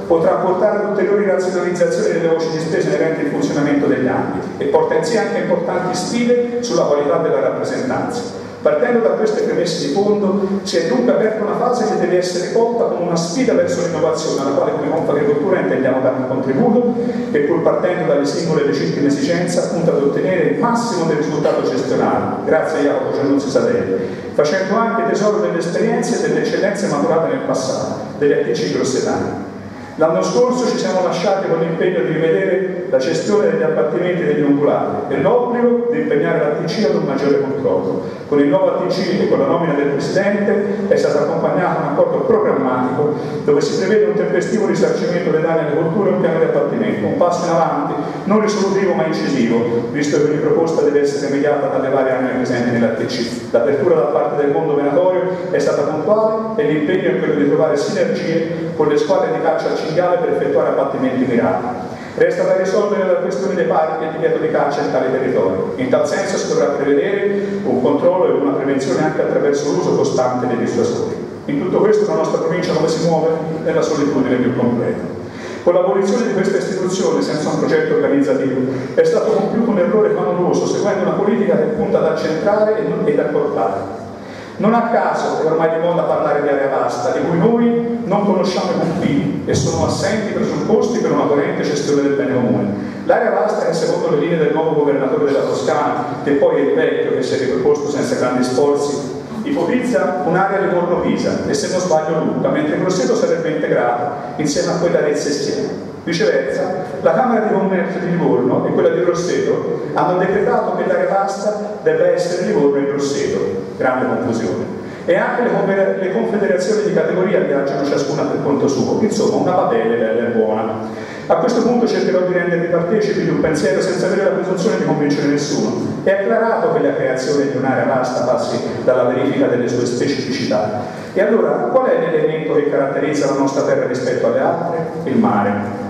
Speaker 1: potrà portare ad ulteriori razionalizzazioni delle voci di spesa inerenti al funzionamento degli ambiti e porta in sé anche importanti sfide sulla qualità della rappresentanza. Partendo da queste premesse di fondo, si è dunque aperta una fase che deve essere colta come una sfida verso l'innovazione, alla quale come Confagricoltura intendiamo dare un contributo e pur partendo dalle singole legittime esigenze appunto ad ottenere il massimo del risultato gestionale, grazie a Jacopo Giannuzzi Sadelli, facendo anche tesoro delle esperienze e delle eccellenze maturate nel passato, degli ATC grossetani. L'anno scorso ci siamo lasciati con l'impegno di rivedere la gestione degli abbattimenti degli ungulati e l'obbligo di impegnare l'ATC ad un maggiore controllo. Con il nuovo ATC e con la nomina del Presidente è stato accompagnato un accordo programmatico dove si prevede un tempestivo risarcimento dei danni alle colture e un piano di abbattimento, un passo in avanti, non risolutivo ma incisivo, visto che ogni proposta deve essere mediata dalle varie anime presenti nell'ATC. L'apertura da parte del mondo venatorio è stata puntuale e l'impegno è quello di trovare sinergie con le squadre di caccia al cinghiale per effettuare abbattimenti mirati. Resta da risolvere la questione dei parchi e il divieto di caccia in tale territorio. In tal senso si dovrà prevedere un controllo e una prevenzione anche attraverso l'uso costante dei dissuasori. In tutto questo la nostra provincia come si muove? Nella solitudine più completa. Con l'abolizione di questa istituzione senza un progetto organizzativo è stato compiuto un errore clamoroso seguendo una politica che punta ad accentrare ed accorpare. Non a caso è ormai di moda parlare di area vasta, di cui noi non conosciamo i confini e sono assenti i presupposti per una coerente gestione del bene comune. L'area vasta è secondo le linee del nuovo governatore della Toscana, che poi è il vecchio che si è riproposto senza grandi sforzi, ipotizza un'area Livorno-Pisa e se non sbaglio Lucca, mentre Grosseto sarebbe integrata insieme a quella Arezzo e Siena. Viceversa, la Camera di Commercio di Livorno e quella di Grosseto hanno decretato che l'area vasta debba essere Livorno e Grosseto. Grande confusione. E anche le confederazioni di categoria viaggiano ciascuna per conto suo. Insomma, una papele bella e buona. A questo punto cercherò di rendervi partecipi di un pensiero senza avere la presunzione di convincere nessuno. È acclarato che la creazione di un'area vasta passi dalla verifica delle sue specificità. E allora, qual è l'elemento che caratterizza la nostra terra rispetto alle altre? Il mare.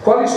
Speaker 1: Quali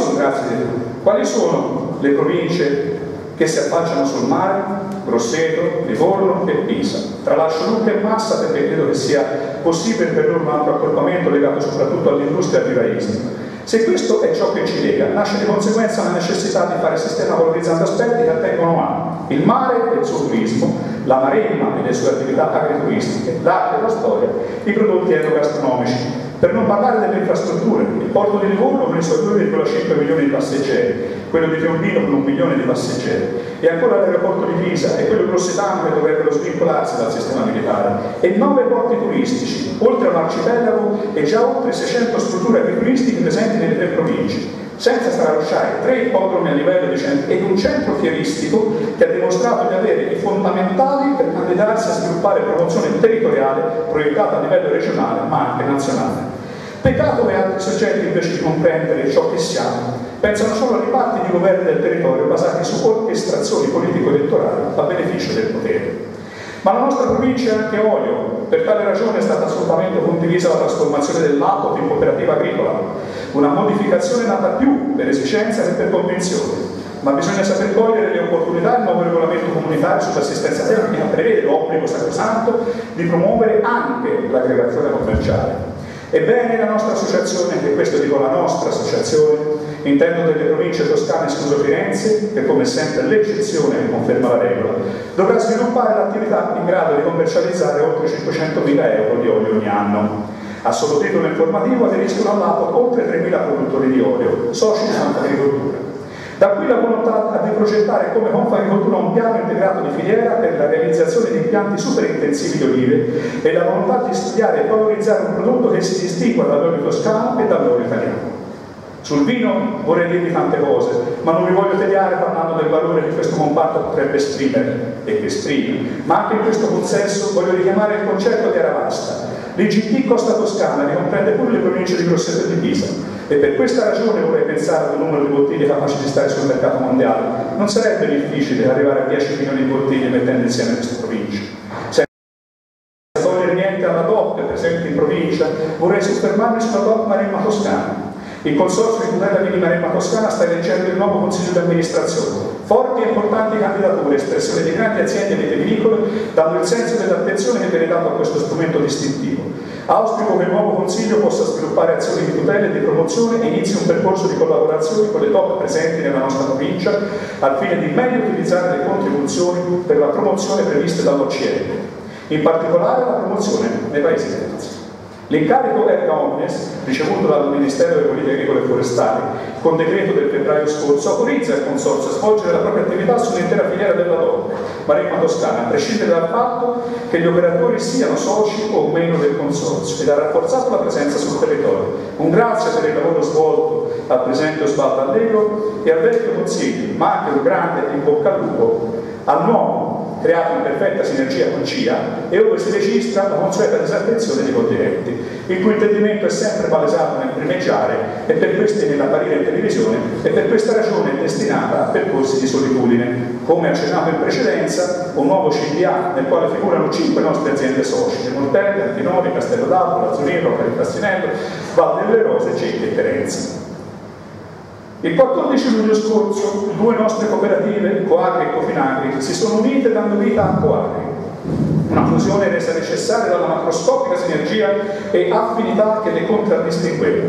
Speaker 1: sono le province che si affacciano sul mare? Grosseto, Livorno e Pisa. Tralascio Lucca e Massa perché credo che sia possibile per loro un altro accorpamento legato soprattutto all'industria vivaistica. Se questo è ciò che ci lega, nasce di conseguenza la necessità di fare sistema valorizzando aspetti che attengono a il mare e il suo turismo, la Maremma e le sue attività agrituristiche, l'arte e la storia, i prodotti enogastronomici. Per non parlare delle infrastrutture, il porto di Livorno con i suoi 2,5 milioni di passeggeri, quello di Piombino con 1 milione di passeggeri, e ancora l'aeroporto di Pisa e quello grossetano che dovrebbero svincolarsi dal sistema militare, e 9 porti turistici, oltre a un arcipelago e già oltre 600 strutture agroturistiche presenti nelle 3 province, senza stralasciare 3 ippodromi a livello di centro ed un centro fieristico che ha dimostrato di avere i fondamentali per candidarsi a sviluppare promozione territoriale proiettata a livello regionale ma anche nazionale. Peccato che altri soggetti, invece di comprendere ciò che siamo, pensano solo a riparti di governo del territorio basati su orchestrazioni politico-elettorali a beneficio del potere. Ma la nostra provincia è anche olio, per tale ragione è stata assolutamente condivisa la trasformazione dell'APOT in cooperativa agricola, una modificazione nata più per esigenza che per convinzione. Ma bisogna saper cogliere le opportunità. Il nuovo regolamento comunitario sull'assistenza tecnica prevede l'obbligo sacrosanto di promuovere anche l'aggregazione commerciale. Ebbene, la nostra associazione, e questo dico la nostra associazione, intendo delle province toscane escluso Firenze, che come sempre è l'eccezione che conferma la regola, dovrà sviluppare l'attività in grado di commercializzare oltre 500.000 euro di olio ogni anno. A solo titolo informativo aderiscono all'APO oltre 3.000 produttori di olio, soci di Confagricoltura. Da qui la volontà di progettare come Confagricoltura un piano integrato di filiera per la realizzazione di impianti superintensivi di olive e la volontà di studiare e valorizzare un prodotto che si distingua dall'olio toscano e dall'olio italiano. Sul vino vorrei dirvi tante cose, ma non vi voglio tediare parlando del valore che questo comparto potrebbe esprimere e che esprime, ma anche in questo consesso voglio richiamare il concetto di Aravasta. L'IGT Costa Toscana ricomprende pure le province di Grosseto e di Pisa, e per questa ragione vorrei pensare ad un numero di bottiglie capaci di stare sul mercato mondiale. Non sarebbe difficile arrivare a 10 milioni di bottiglie mettendo insieme queste province. Senza togliere niente alla DOC presente in provincia, vorrei soffermarmi sulla DOC Maremma Toscana. Il Consorzio di tutela vini Maremma Toscana sta eleggendo il nuovo Consiglio di amministrazione. Forti e importanti candidature, espressione di grandi aziende vitivinicole, dando il senso dell'attenzione che viene dato a questo strumento distintivo. Auspico che il nuovo Consiglio possa sviluppare azioni di tutela e di promozione e inizi un percorso di collaborazione con le DOC presenti nella nostra provincia al fine di meglio utilizzare le contribuzioni per la promozione previste dall'OCM, in particolare la promozione nei paesi terzi. L'incarico erga omnes, ricevuto dal Ministero delle Politiche Agricole e Forestali, con decreto del febbraio scorso, autorizza il Consorzio a svolgere la propria attività sull'intera filiera della DOC Maremma Toscana, a prescindere dal fatto che gli operatori siano soci o meno del Consorzio, ed ha rafforzato la presenza sul territorio. Un grazie per il lavoro svolto al Presidente Osvaldo Allegro e al vecchio Consiglio, ma anche un grande in bocca al lupo al nuovo, creato in perfetta sinergia con CIA e ove si registra la consueta disattenzione dei condiretti, il cui intendimento è sempre palesato nel primeggiare e per questo nell'apparire in televisione e per questa ragione è destinata a percorsi di solitudine. Come accennato in precedenza, un nuovo CDA nel quale figurano 5 nostre aziende soci, Le Mortelle, Antinori, Castello d'Alto, Lazzurino, Castinello, Val delle Rose, Cecchi e Terenzi. Il 14 luglio scorso 2 nostre cooperative, Coagri e Cofinagri, si sono unite dando vita a Coagri, una fusione resa necessaria dalla macroscopica sinergia e affinità che le contraddistingueva.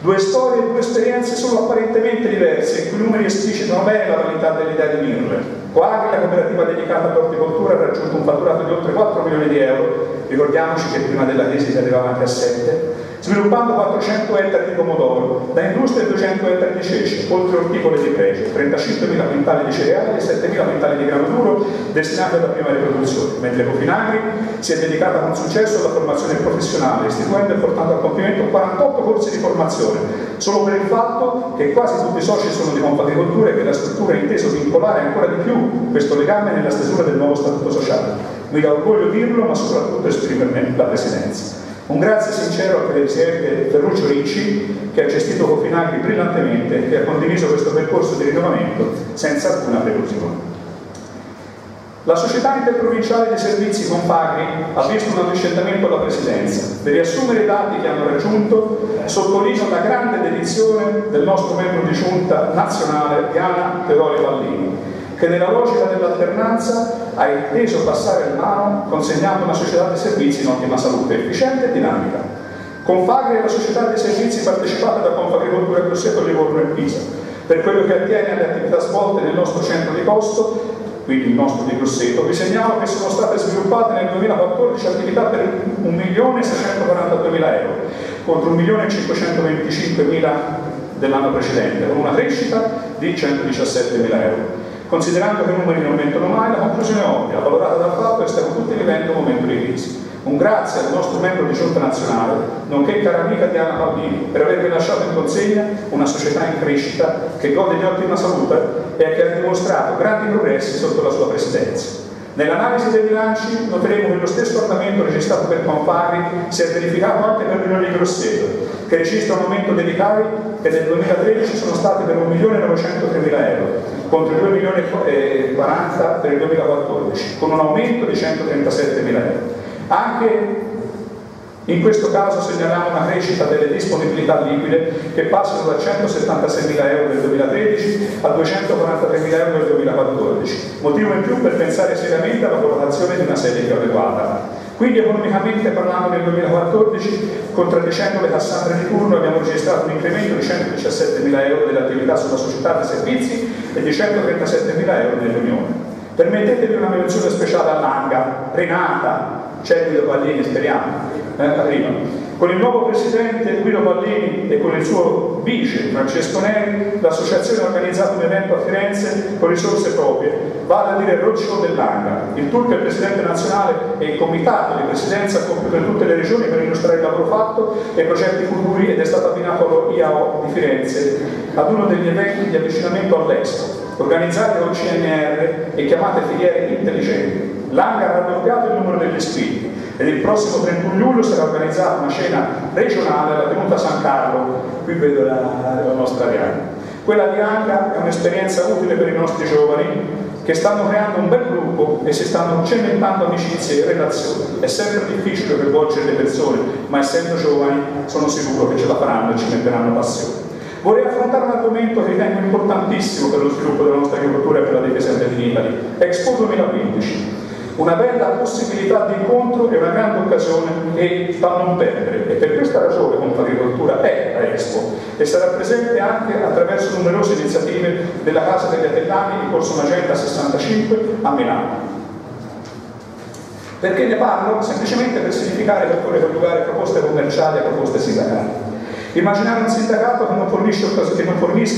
Speaker 1: 2 storie e 2 esperienze solo apparentemente diverse, in cui i numeri esplicitano bene la validità dell'idea di Mirle. Coagri, la cooperativa dedicata all'orticoltura, ha raggiunto un fatturato di oltre 4 milioni di euro, ricordiamoci che prima della crisi si arrivava anche a 7, sviluppando 400 ettari di pomodoro, da industria 200 ettari di ceci, oltre orticole di pregio, 35.000 quintali di cereali e 7.000 quintali di grano duro destinati alla prima riproduzione, mentre Cofinagri si è dedicata con successo alla formazione professionale, istituendo e portando a compimento 48 corsi di formazione, solo per il fatto che quasi tutti i soci sono di Confagricoltura e che la struttura ha inteso vincolare ancora di più questo legame nella stesura del nuovo statuto sociale. Mi dà orgoglio dirlo, ma soprattutto esprimerne la Presidenza. Un grazie sincero al Presidente Ferruccio Ricci, che ha gestito Cofinagri brillantemente e che ha condiviso questo percorso di rinnovamento senza alcuna preclusione. La Società Interprovinciale dei Servizi Confagri ha visto un avvicendamento alla Presidenza. Per riassumere i dati che hanno raggiunto, sottolineo la grande dedizione del nostro membro di giunta nazionale, Diana Teodori Vallini, che nella logica dell'alternanza ha inteso passare il mano consegnando una società di servizi in ottima salute, efficiente e dinamica. Confagri è la società dei servizi partecipata da Confagricoltura Grosseto, Livorno e Pisa. Per quello che attiene alle attività svolte nel nostro centro di costo, quindi il nostro di Grosseto, vi segnalo che sono state sviluppate nel 2014 attività per 1.642.000 euro, contro 1.525.000 dell'anno precedente, con una crescita di 117.000 euro. Considerando che i numeri non aumentano mai, la conclusione è ovvia, valorata dal fatto che stiamo tutti vivendo un momento di crisi. Un grazie al nostro membro di giunta nazionale, nonché cara amica Diana Pallini, per avervi lasciato in consegna una società in crescita che gode di ottima salute e che ha dimostrato grandi progressi sotto la sua presidenza. Nell'analisi dei bilanci noteremo che lo stesso andamento registrato per Confagri si è verificato anche per l'Unione di Grosseto, che registra un aumento dei ricavi che nel 2013 sono stati per 1.903.000 euro, contro i 2.040.000 per il 2014, con un aumento di 137.000 euro. Anche in questo caso segnaliamo una crescita delle disponibilità liquide che passano da 176.000 euro del 2013 a 243.000 euro del 2014, motivo in più per pensare seriamente alla collocazione di una sede più adeguata. Quindi economicamente parlando nel 2014, contraddicendo le Cassandre di turno, abbiamo registrato un incremento di 117.000 euro delle attività sulla società dei servizi e di 137.000 euro nell'Unione. Permettetevi una menzione speciale all'Anga, Renata, c'è Guido Pallini, speriamo, arriva. Con il nuovo presidente Guido Pallini e con il suo vice Francesco Neri, l'associazione ha organizzato un evento a Firenze con risorse proprie, vale a dire il roadshow dell'Anga. Il tour che il presidente nazionale e il comitato di presidenza ha compiuto in tutte le regioni per illustrare il lavoro fatto e i progetti futuri ed è stato abbinato allo IAO di Firenze ad uno degli eventi di avvicinamento all'Expo, organizzati dal CNR e chiamate filiere intelligenti. L'Anga ha raddoppiato il numero degli iscritti ed il prossimo 31 luglio sarà organizzata una cena regionale alla tenuta San Carlo. Qui vedo la nostra Arianna. Quella di Anga è un'esperienza utile per i nostri giovani che stanno creando un bel gruppo e si stanno cementando amicizie e relazioni. È sempre difficile coinvolgere le persone, ma essendo giovani sono sicuro che ce la faranno e ci metteranno passione. Vorrei affrontare un argomento che ritengo importantissimo per lo sviluppo della nostra agricoltura e per la difesa dell'Italia. Expo 2015. Una bella possibilità di incontro e una grande occasione da non perdere, e per questa ragione Confagricoltura è a Expo e sarà presente anche attraverso numerose iniziative della Casa degli Atellani di Corso Magenta 65 a Milano. Perché ne parlo? Semplicemente per significare che occorre coniugare proposte commerciali a proposte sindacali. Immaginare un sindacato che non fornisca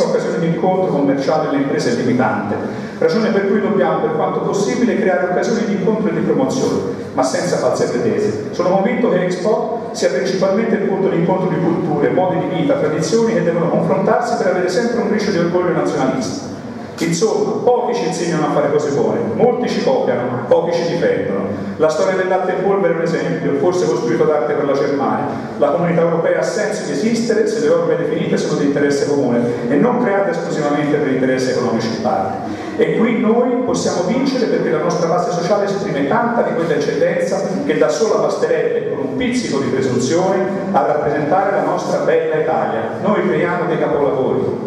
Speaker 1: occasioni di incontro commerciale alle imprese è limitante, ragione per cui dobbiamo, per quanto possibile, creare occasioni di incontro e di promozione, ma senza false pretese. Sono convinto che Expo sia principalmente il punto di incontro di culture, modi di vita, tradizioni che devono confrontarsi per avere sempre un briciolo di orgoglio nazionalista. Insomma, pochi ci insegnano a fare cose buone, molti ci copiano, pochi ci difendono. La storia del latte in polvere è un esempio, forse costruito d'arte per la Germania. La comunità europea ha senso di esistere se le norme definite sono di interesse comune e non create esclusivamente per interessi economici di parte. E qui noi possiamo vincere perché la nostra base sociale esprime tanta di quella eccellenza che da sola basterebbe, con un pizzico di presunzione, a rappresentare la nostra bella Italia. Noi creiamo dei capolavori.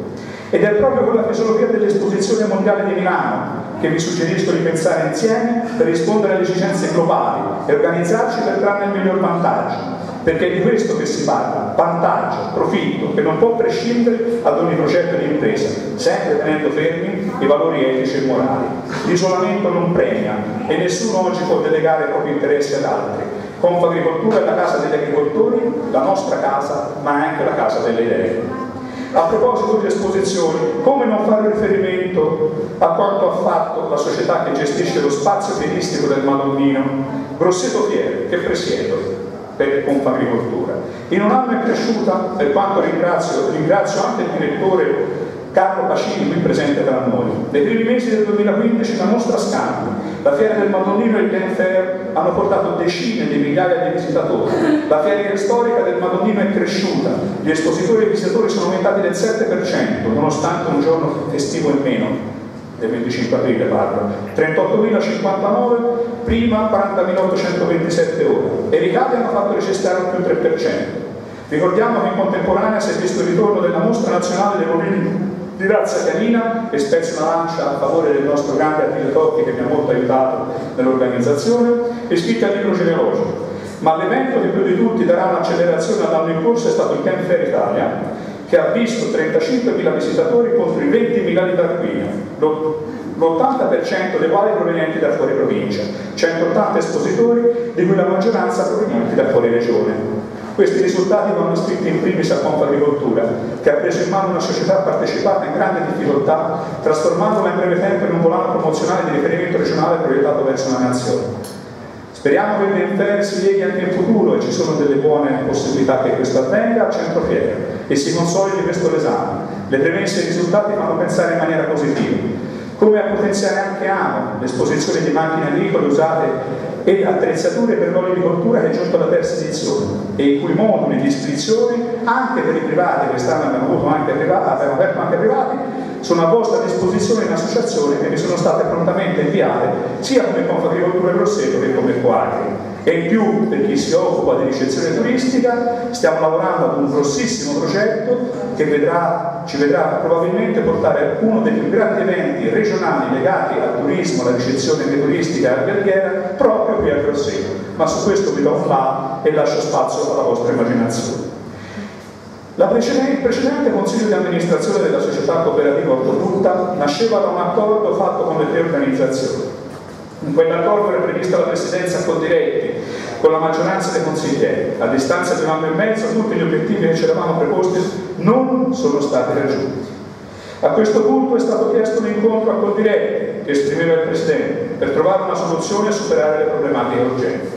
Speaker 1: Ed è proprio con la filosofia dell'esposizione mondiale di Milano che vi suggerisco di pensare insieme per rispondere alle esigenze globali e organizzarci per trarne il miglior vantaggio, perché è di questo che si parla, vantaggio, profitto, che non può prescindere ad ogni progetto di impresa, sempre tenendo fermi i valori etici e morali. L'isolamento non premia e nessuno oggi può delegare i propri interessi ad altri. Confagricoltura è la casa degli agricoltori, la nostra casa, ma anche la casa delle idee. A proposito di esposizioni, come non fare riferimento a quanto ha fatto la società che gestisce lo spazio fieristico del Madonnino, Grosseto Fiere, che presiedo per Confagricoltura. In un anno è cresciuta, per quanto ringrazio anche il direttore Carlo Pacini, qui presente tra noi. Nei primi mesi del 2015 la nostra scambio, la Fiera del Madonnino e il Game Fair hanno portato decine di migliaia di visitatori. La Fiera storica del Madonnino è cresciuta, gli espositori e i visitatori sono aumentati del 7%, nonostante un giorno festivo in meno, del 25 aprile parlo. 38.059, prima 40.827 ore, e i ricavi hanno fatto registrare un più 3%. Ricordiamo che in contemporanea si è visto il ritorno della mostra nazionale dei bovini di razza canina, e spezzo una lancia a favore del nostro grande Attila Tocchi che mi ha molto aiutato nell'organizzazione, iscritti al libro genealogico. Ma l'evento che più di tutti darà un'accelerazione all'anno in corso è stato il Camp Fair Italia, che ha visto 35.000 visitatori contro i 20.000 di Tarquinio, l'80% dei quali provenienti da fuori provincia, 180 espositori, di cui la maggioranza provenienti da fuori regione. Questi risultati vanno scritti in primis a Confagricoltura, che ha preso in mano una società partecipata in grande difficoltà, trasformandola in breve tempo in un volano promozionale di riferimento regionale proiettato verso la nazione. Speriamo che il BNFR si leghi anche in futuro, e ci sono delle buone possibilità che questo avvenga a Centrofiera e si consolidi questo l'esame. Le premesse e i risultati fanno pensare in maniera positiva. Come a potenziare anche AMO, l'esposizione di macchine agricole usate e attrezzature per l'olivicoltura che è giunto alla terza edizione e i cui moduli di iscrizione anche per i privati, quest'anno abbiamo aperto anche privati, sono a vostra disposizione in associazione e vi sono state prontamente inviate sia come Confagricoltura Grosseto che come Coagri. E in più, per chi si occupa di ricezione turistica, stiamo lavorando ad un grossissimo progetto che ci vedrà probabilmente portare uno dei più grandi eventi regionali legati al turismo, alla ricezione turistica e alberghiera proprio qui a Grosseto. Ma su questo vi do un là e lascio spazio alla vostra immaginazione. Il precedente consiglio di amministrazione della società cooperativa ortofrutta nasceva da un accordo fatto con le tre organizzazioni. In quell'accordo era prevista la presidenza a Coldiretti, con la maggioranza dei consiglieri. A distanza di un anno e mezzo tutti gli obiettivi che ci eravamo preposti non sono stati raggiunti. A questo punto è stato chiesto un incontro a Coldiretti, che esprimeva il Presidente, per trovare una soluzione e superare le problematiche urgenti.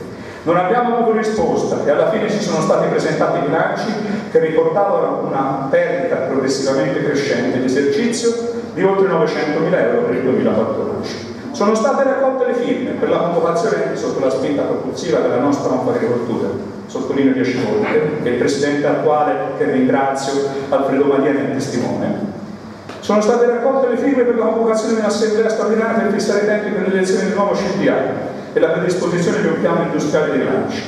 Speaker 1: Non abbiamo avuto risposta e alla fine ci sono stati presentati bilanci che riportavano una perdita progressivamente crescente di esercizio di oltre 900.000 euro per il 2014. Sono state raccolte le firme per la convocazione sotto la spinta propulsiva della nostra Confagricoltura, sottolineo 10 volte, che il Presidente attuale, che ringrazio, Alfredo Madiani, è testimone. Sono state raccolte le firme per la convocazione di un'assemblea straordinaria per fissare i tempi per l'elezione del nuovo CDA e la predisposizione di un piano industriale di rilancio.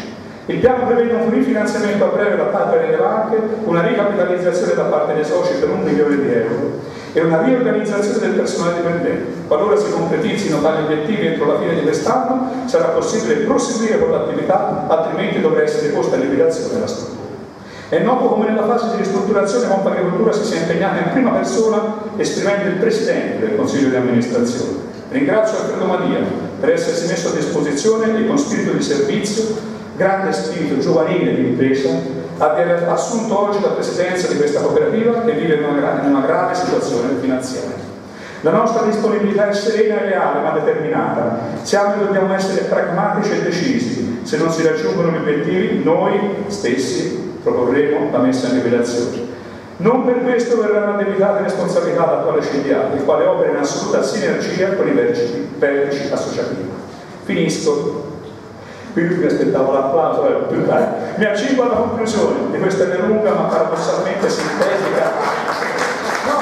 Speaker 1: Il piano prevede un rifinanziamento a breve da parte delle banche, una ricapitalizzazione da parte dei soci per 1 milione di euro e una riorganizzazione del personale dipendente. Qualora si concretizzino tali obiettivi entro la fine di quest'anno, sarà possibile proseguire con l'attività, altrimenti dovrà essere posta in liquidazione la struttura. È noto come nella fase di ristrutturazione Confagricoltura si sia impegnata in prima persona esprimendo il Presidente del Consiglio di amministrazione. Ringrazio Alfredo Madiani per essersi messo a disposizione e con spirito di servizio, grande spirito giovanile di impresa, abbia assunto oggi la presidenza di questa cooperativa che vive in una grave situazione finanziaria. La nostra disponibilità è serena e leale ma determinata. Siamo e dobbiamo essere pragmatici e decisi. Se non si raggiungono gli obiettivi, noi stessi proporremo la messa in liquidazione. Non per questo verranno addebitate responsabilità all'attuale CDA, il quale opera in assoluta sinergia con i vertici associativi. Finisco. Qui mi aspettavo l'applauso, più tardi. Mi accingo alla conclusione di questa mia lunga ma paradossalmente sintetica. No!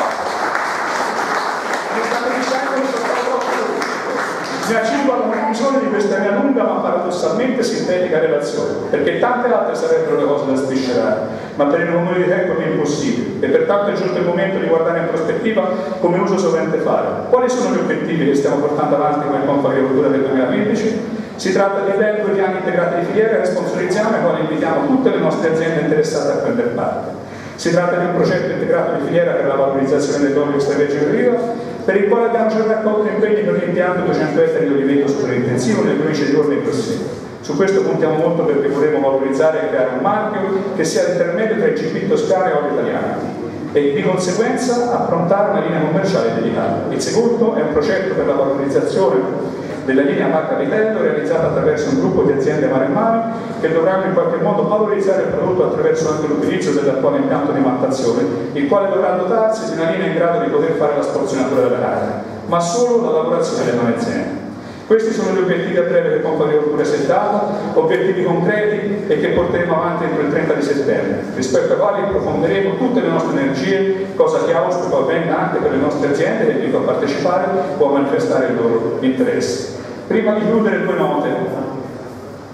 Speaker 1: Mi state dicendo che sono troppo. Mi accingo alla conclusione di questa mia lunga ma paradossalmente sintetica relazione, perché tante altre sarebbero le cose da sviscerare, ma per il numero di tempo mi è impossibile, e pertanto è giunto il momento di guardare in prospettiva come uso sovente fare. Quali sono gli obiettivi che stiamo portando avanti con il Confagricoltura del 2015? Si tratta di ben 2 piani integrati di filiera che sponsorizziamo e quali invitiamo tutte le nostre aziende interessate a prendere parte. Si tratta di un progetto integrato di filiera per la valorizzazione dell'olio extravergine d'oliva, per il quale abbiamo già raccolto impegni per l'impianto 200 ettari di oliveto superintensivo nelle province di Colonna e Grosseto. Su questo puntiamo molto perché vorremmo valorizzare e creare un marchio che sia l'intermedio tra il GP toscano e olio italiano e di conseguenza approntare una linea commerciale dedicata. Il secondo è un progetto per la valorizzazione della linea Marca Vitello realizzata attraverso un gruppo di aziende maremmane che dovranno in qualche modo valorizzare il prodotto attraverso anche l'utilizzo dell'attuale impianto di mattazione, il quale dovrà dotarsi di una linea in grado di poter fare la sporzionatura della carne, ma solo la lavorazione delle nuove aziende. Questi sono gli obiettivi a breve che Confagricoltura si è data, obiettivi concreti e che porteremo avanti entro il 30 di settembre, rispetto ai quali approfondiremo tutte le nostre energie, cosa che auspico avvenga anche per le nostre aziende che invito a partecipare o a manifestare il loro interesse. Prima di chiudere 2 note.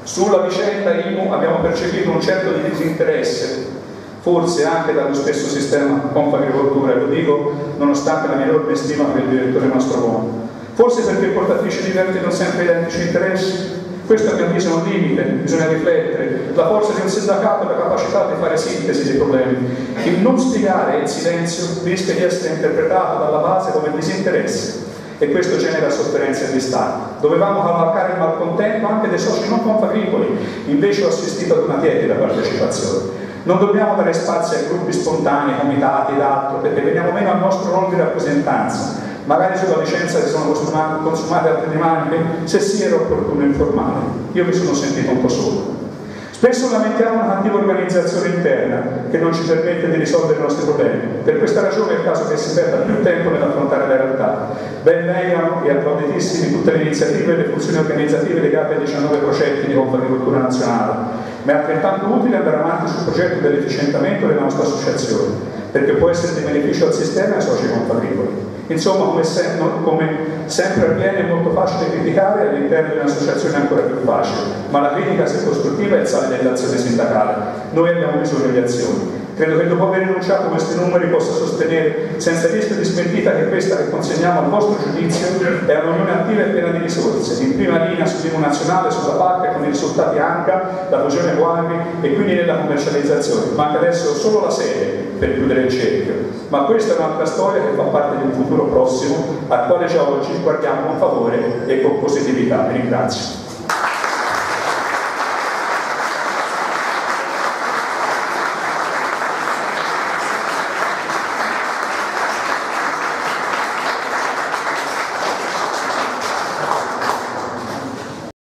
Speaker 1: Sulla vicenda IMU abbiamo percepito un certo di disinteresse, forse anche dallo stesso sistema Confagricoltura, e lo dico nonostante la mia enorme stima per il direttore Nostromondo. Forse perché portatrici di non sempre identici interessi, Questo a mio avviso è un limite, bisogna riflettere. La forza di un sindacato è la capacità di fare sintesi dei problemi. Il non spiegare il silenzio rischia di essere interpretato dalla base come disinteresse e questo genera sofferenza e distacco. Dovevamo cavalcare il malcontento anche dei soci non confagricoli, invece ho assistito ad una tiepida partecipazione. Non dobbiamo dare spazio ai gruppi spontanei, comitati ed altro, perché veniamo meno al nostro ruolo di rappresentanza. Magari sulla licenza che sono consumate altre dinamiche, se sì era opportuno informare. Io mi sono sentito un po' solo. Spesso lamentiamo una cattiva organizzazione interna che non ci permette di risolvere i nostri problemi. Per questa ragione è il caso che si perda più tempo nell'affrontare la realtà. Ben vengano e applauditissimi tutte le iniziative e le funzioni organizzative legate ai 19 progetti di Confagricoltura nazionale, ma è altrettanto utile andare avanti sul progetto dell'efficientamento della nostra associazione, perché può essere di beneficio al sistema e ai soci confagritoli. Insomma, come sempre avviene, è molto facile criticare, all'interno di un'associazione è ancora più facile, ma la critica, se costruttiva, è il sale dell'azione sindacale. Noi abbiamo bisogno di azioni. Credo che dopo aver enunciato questi numeri possa sostenere, senza rischio di smentita, che questa che consegniamo al vostro giudizio è un'unione attiva e piena di risorse, in prima linea sul piano nazionale, sulla PAC, con i risultati ANCA, la fusione Guagri e quindi nella commercializzazione. Manca adesso solo la sede per chiudere il cerchio, ma questa è un'altra storia che fa parte di un futuro prossimo al quale già oggi guardiamo con favore e con positività. Vi ringrazio.